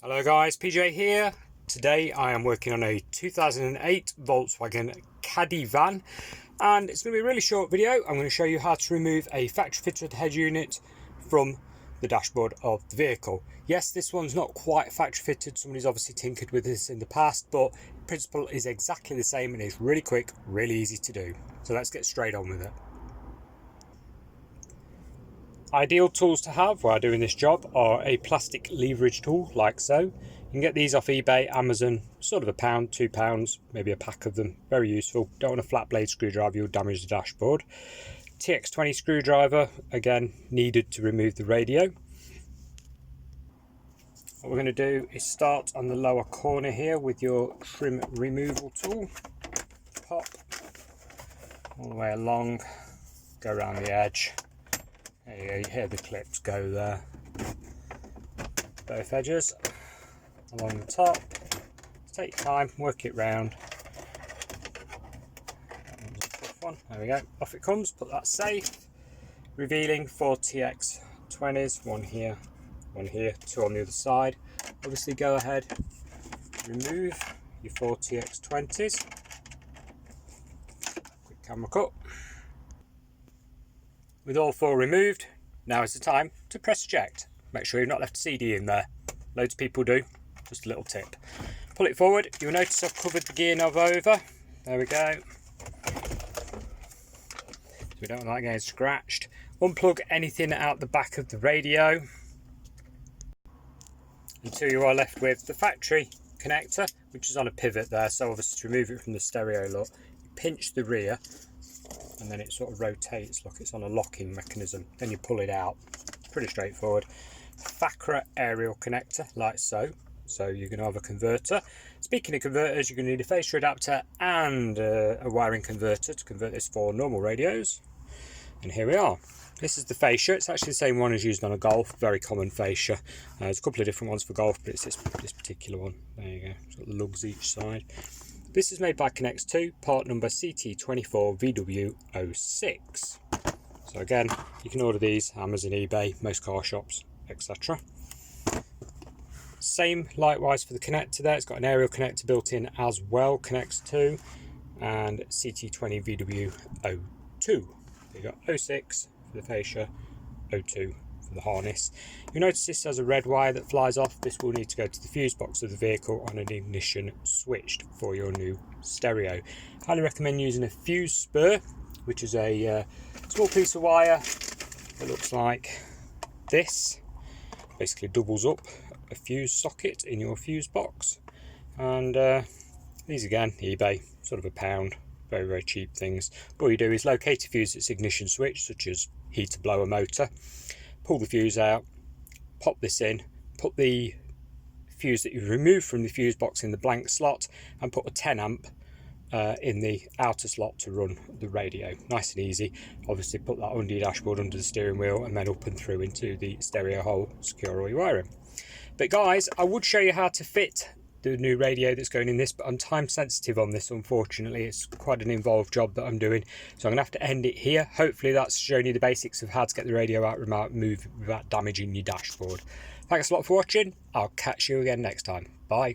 Hello guys, PJ here. Today I am working on a 2008 Volkswagen Caddy van, and it's going to be a really short video. I'm going to show you how to remove a factory fitted head unit from the dashboard of the vehicle. Yes, this one's not quite factory fitted, somebody's obviously tinkered with this in the past, but the principle is exactly the same and it's really quick, really easy to do. So let's get straight on with it. Ideal tools to have while doing this job are a plastic leverage tool like so. You can get these off eBay, Amazon, sort of £1, £2, maybe a pack of them. Very useful. Don't want a flat blade screwdriver, you'll damage the dashboard. TX20 screwdriver, again, needed to remove the radio. What we're going to do is start on the lower corner here with your trim removal tool. Pop all the way along, go around the edge. There you go, you hear the clips go there. Both edges along the top. Take your time, work it round. There we go, off it comes, put that safe. Revealing 4 TX20s, one here, two on the other side. Obviously go ahead, remove your 4 TX20s. Quick camera cut. With all 4 removed, now is the time to press eject. Make sure you've not left a CD in there. Loads of people do, just a little tip. Pull it forward, you'll notice I've covered the gear knob over. There we go. So we don't want that getting scratched. Unplug anything out the back of the radio until you are left with the factory connector, which is on a pivot there. So obviously to remove it from the stereo, look, you pinch the rear and then it sort of rotates, look, it's on a locking mechanism. Then you pull it out. Pretty straightforward. Fascia aerial connector, like so. So you're going to have a converter. Speaking of converters, you're going to need a fascia adapter and a wiring converter to convert this for normal radios. And here we are. This is the fascia. It's actually the same one as used on a Golf, very common fascia. There's a couple of different ones for Golf, but it's this particular one. There you go. It's got the lugs each side. This is made by Connect 2, part number CT24VW06. So again, you can order these Amazon, eBay, most car shops, etc. Same likewise for the connector there. It's got an aerial connector built in as well, Connect 2, and CT20VW02. You got 06 for the fascia, 02 for the harness. You'll notice this has a red wire that flies off. This will need to go to the fuse box of the vehicle on an ignition switched for your new stereo. Highly recommend using a fuse spur, which is a small piece of wire that looks like this. Basically doubles up a fuse socket in your fuse box. And these again, eBay, sort of £1. Very, very cheap things. All you do is locate a fuse that's ignition switch, such as heater, blower, motor. Pull the fuse out, pop this in, put the fuse that you've removed from the fuse box in the blank slot, and put a 10 amp in the outer slot to run the radio. Nice and easy. Obviously put that under your dashboard, under the steering wheel, and then up and through into the stereo hole, secure all your wiring. But guys, I would show you how to fit the new radio that's going in this, but I'm time sensitive on this, unfortunately. It's quite an involved job that I'm doing, so I'm gonna have to end it here. Hopefully that's shown you the basics of how to get the radio out remote move without damaging your dashboard. Thanks a lot for watching. I'll catch you again next time. Bye.